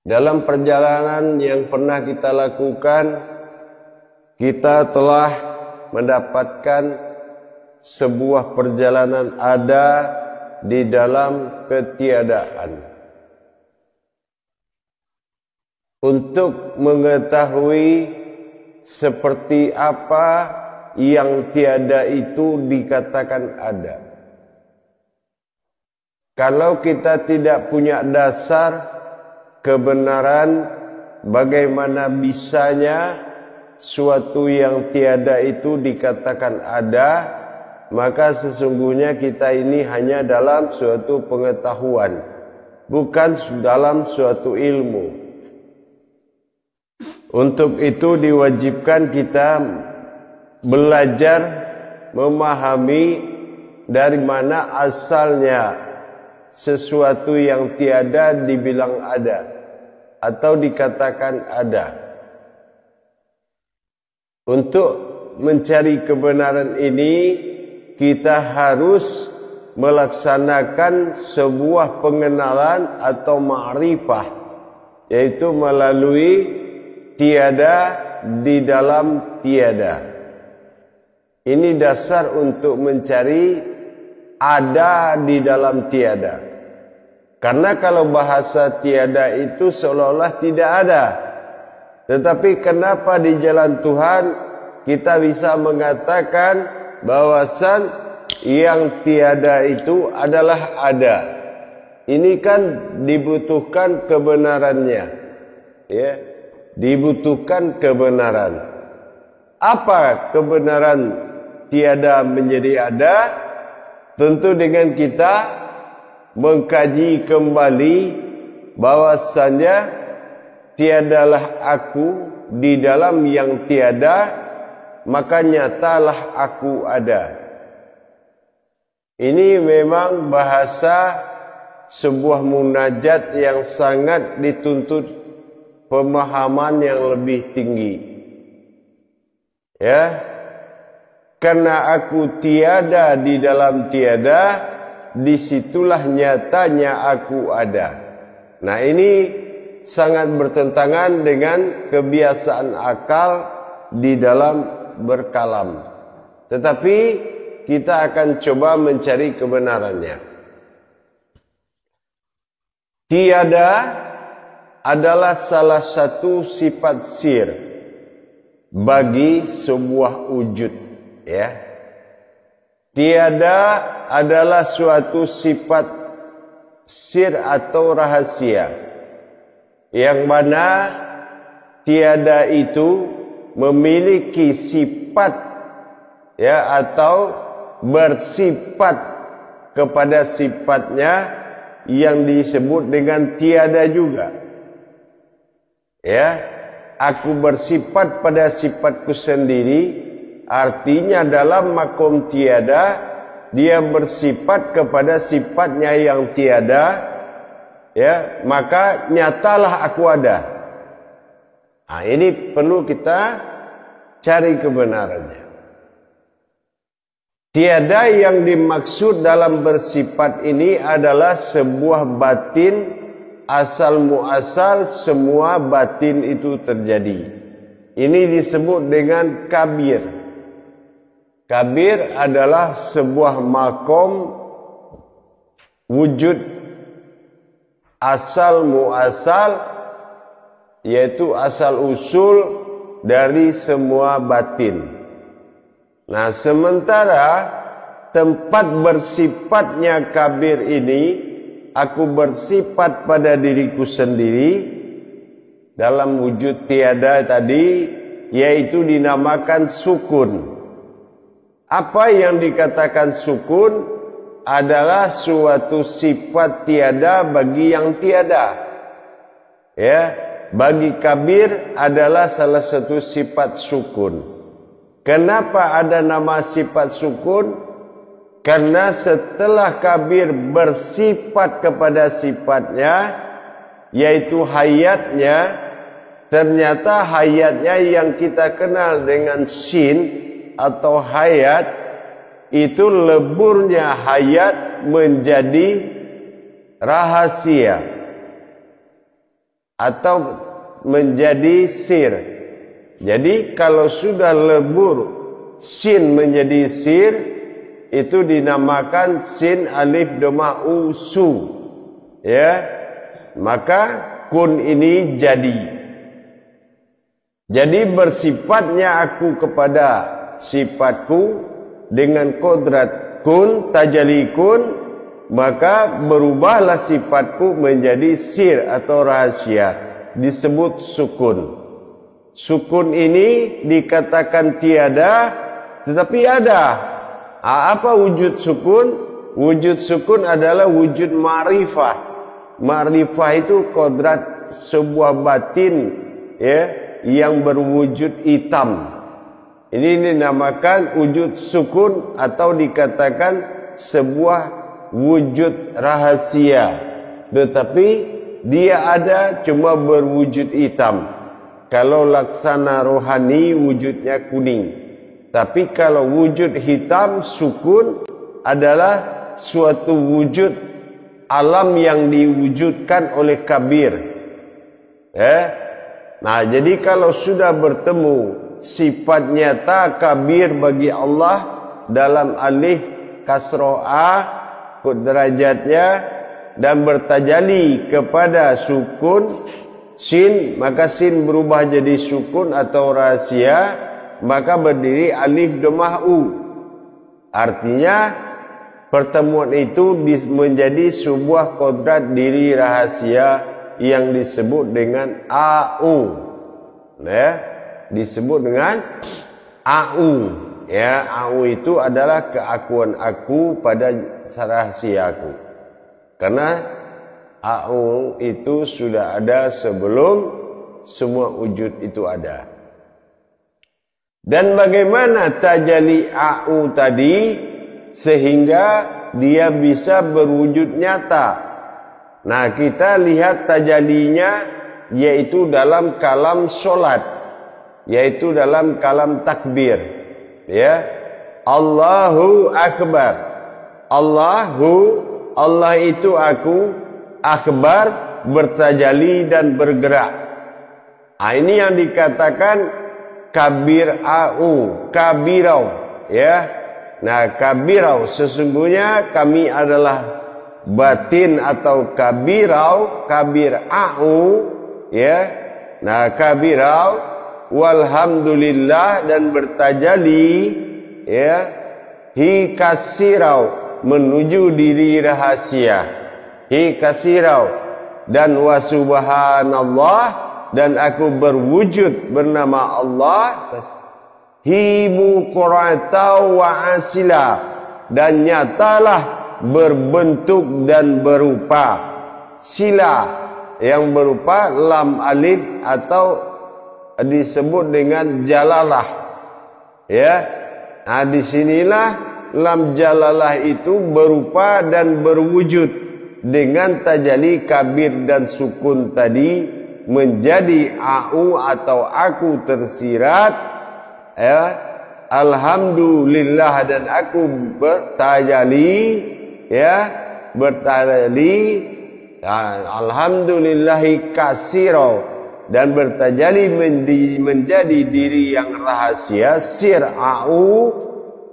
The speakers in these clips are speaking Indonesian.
Dalam perjalanan yang pernah kita lakukan, kita telah mendapatkan sebuah perjalanan ada di dalam ketiadaan. Untuk mengetahui seperti apa yang tiada itu dikatakan ada. Kalau kita tidak punya dasar kebenaran, bagaimana bisanya suatu yang tiada itu dikatakan ada, maka sesungguhnya kita ini hanya dalam suatu pengetahuan, bukan dalam suatu ilmu. Untuk itu diwajibkan kita belajar memahami dari mana asalnya sesuatu yang tiada dibilang ada atau dikatakan ada. Untuk mencari kebenaran ini, kita harus melaksanakan sebuah pengenalan atau ma'rifah, yaitu melalui tiada di dalam tiada. Ini dasar untuk mencari ada di dalam tiada. Karena kalau bahasa tiada itu seolah-olah tidak ada. Tetapi kenapa di jalan Tuhan kita bisa mengatakan bahwasan yang tiada itu adalah ada? Ini kan dibutuhkan kebenarannya, ya. Dibutuhkan kebenaran. Apa kebenaran tiada menjadi ada? Tentu dengan kita mengkaji kembali bahwasannya tiadalah aku di dalam yang tiada, maka nyatalah aku ada. Ini memang bahasa sebuah munajat yang sangat dituntut pemahaman yang lebih tinggi, ya. Karena aku tiada di dalam tiada, disitulah nyatanya aku ada. Nah, ini sangat bertentangan dengan kebiasaan akal di dalam berkalam. Tetapi kita akan coba mencari kebenarannya. Tiada adalah salah satu sifat sir bagi sebuah wujud, ya. Tiada adalah suatu sifat sir atau rahasia yang mana tiada itu memiliki sifat, ya, atau bersifat kepada sifatnya yang disebut dengan tiada juga. Ya, aku bersifat pada sifatku sendiri, artinya dalam makom tiada, dia bersifat kepada sifatnya yang tiada, ya, maka nyatalah aku ada. Nah, ini perlu kita cari kebenarannya. Tiada yang dimaksud dalam bersifat ini adalah sebuah batin. Asal muasal semua batin itu terjadi. Ini disebut dengan kabir. Kabir adalah sebuah makom wujud asal muasal, yaitu asal usul dari semua batin. Nah, sementara tempat bersifatnya kabir ini, aku bersifat pada diriku sendiri dalam wujud tiada tadi, yaitu dinamakan sukun. Apa yang dikatakan sukun adalah suatu sifat tiada bagi yang tiada. Ya, bagi kabir adalah salah satu sifat sukun. Kenapa ada nama sifat sukun? Karena setelah kabir bersifat kepada sifatnya, yaitu hayatnya, ternyata hayatnya yang kita kenal dengan sin atau hayat, itu leburnya hayat menjadi rahasia. atau menjadi sir. Jadi kalau sudah lebur sin menjadi sir, itu dinamakan sin alif domah usu. Ya, maka kun ini jadi. Jadi bersifatnya aku kepada sifatku dengan kodrat kun, tajalli kun, maka berubahlah sifatku menjadi sir atau rahasia, disebut sukun. Sukun ini dikatakan tiada, tetapi ada. Apa wujud sukun? Wujud sukun adalah wujud ma'rifah. Ma'rifah itu kodrat sebuah batin, ya, yang berwujud hitam. Ini dinamakan wujud sukun atau dikatakan sebuah wujud rahasia. Tetapi dia ada cuma berwujud hitam. Kalau laksana rohani wujudnya kuning. Tapi kalau wujud hitam sukun adalah suatu wujud alam yang diwujudkan oleh kabir. Nah, jadi kalau sudah bertemu sifat nyata kabir bagi Allah dalam alif kasroh a derajatnya dan bertajali kepada sukun sin, maka sin berubah jadi sukun atau rahasia, maka berdiri alif domah u. Artinya pertemuan itu menjadi sebuah kodrat diri rahasia yang disebut dengan au, ya, disebut dengan au, ya. Au itu adalah keakuan aku pada rahasiaku, karena au itu sudah ada sebelum semua wujud itu ada. Dan bagaimana tajalli au tadi sehingga dia bisa berwujud nyata? Nah, kita lihat tajallinya yaitu dalam kalam solat, yaitu dalam kalam takbir, ya. Allahu Akbar. Allah itu aku, akbar bertajalli dan bergerak. Nah, ini yang dikatakan kabir au, kabirau, ya. Nah, kabirau sesungguhnya kami adalah batin atau kabirau, kabir au, ya. Nah, kabirau walhamdulillah dan bertajalli, ya, hi kasirau menuju diri rahasia, hi kasirau dan wa subhanallah dan aku berwujud bernama Allah, hi muqratau wa asila dan nyatalah berbentuk dan berupa sila yang berupa lam alif atau disebut dengan jalalah, ya. Nah, disinilah lam jalalah itu berupa dan berwujud dengan tajalli kabir dan sukun tadi menjadi au atau aku tersirat, ya. Alhamdulillah dan aku bertajalli, ya, bertajalli, alhamdulillahi kasiro dan bertajalli menjadi diri yang rahasia, sir au,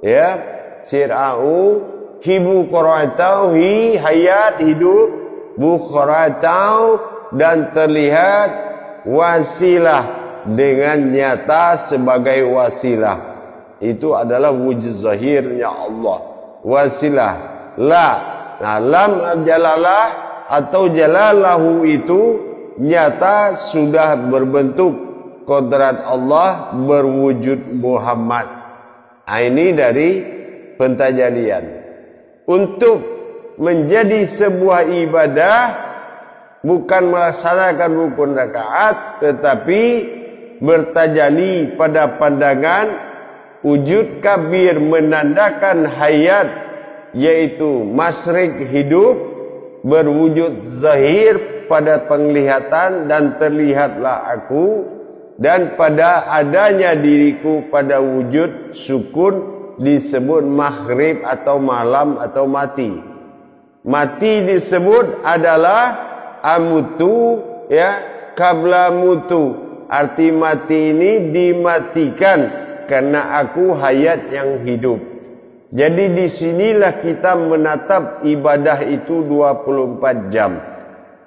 ya, sir au, hibu qoratau, hi hayat hidup, bu qoratau dan terlihat wasilah dengan nyata sebagai wasilah. Itu adalah wujud zahirnya Allah, wasilah. Nah, lam jalalah atau jalalahu itu nyata sudah berbentuk kodrat Allah berwujud Muhammad. Nah, ini dari pentajalian. Untuk menjadi sebuah ibadah bukan melaksanakan rukun rakaat, tetapi bertajalli pada pandangan wujud kabir menandakan hayat, yaitu masrik hidup berwujud zahir pada penglihatan dan terlihatlah aku, dan pada adanya diriku pada wujud sukun disebut maghrib atau malam atau mati. Mati disebut adalah amutu, ya, qabla mutu. Arti mati ini dimatikan karena aku hayat yang hidup. Jadi disinilah kita menatap ibadah itu 24 jam.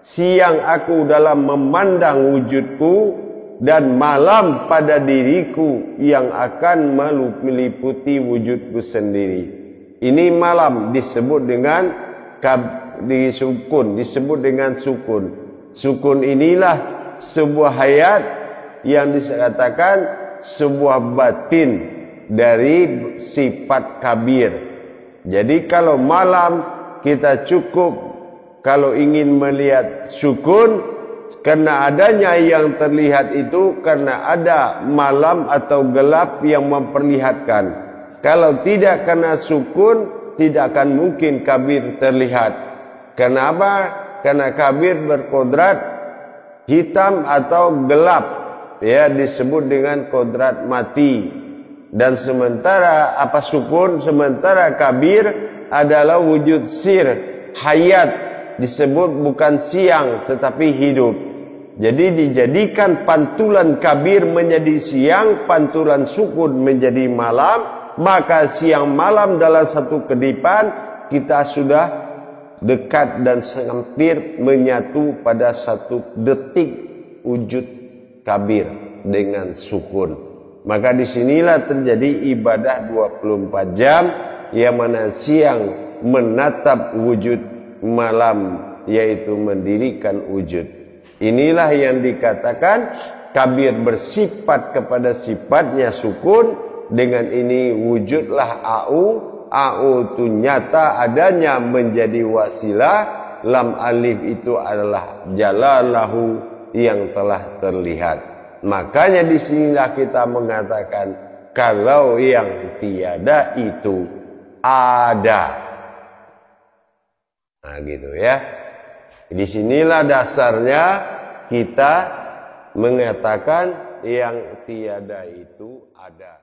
Siang aku dalam memandang wujudku, dan malam pada diriku yang akan meliputi wujudku sendiri. Ini malam disebut dengan disebut dengan sukun. Sukun inilah sebuah hayat yang dikatakan sebuah batin dari sifat kabir. Jadi kalau malam kita cukup, kalau ingin melihat sukun, karena adanya yang terlihat itu karena ada malam atau gelap yang memperlihatkan. Kalau tidak karena sukun, tidak akan mungkin kabir terlihat. Kenapa? Karena kabir berkodrat hitam atau gelap, ya, disebut dengan kodrat mati. Dan sementara sukun, sementara kabir adalah wujud sir, hayat, disebut bukan siang tetapi hidup. Jadi dijadikan pantulan kabir menjadi siang, pantulan sukun menjadi malam, maka siang malam dalam satu kedipan kita sudah dekat dan hampir menyatu pada satu detik wujud kabir dengan sukun. Maka disinilah terjadi ibadah 24 jam, yang mana siang menatap wujud, malam yaitu mendirikan wujud. Inilah yang dikatakan kabir bersifat kepada sifatnya sukun. Dengan ini wujudlah au itu nyata adanya menjadi wasilah. Lam alif itu adalah jalalahu yang telah terlihat. Makanya disinilah kita mengatakan kalau yang tiada itu ada. Nah gitu ya. Disinilah dasarnya kita mengatakan yang tiada itu ada.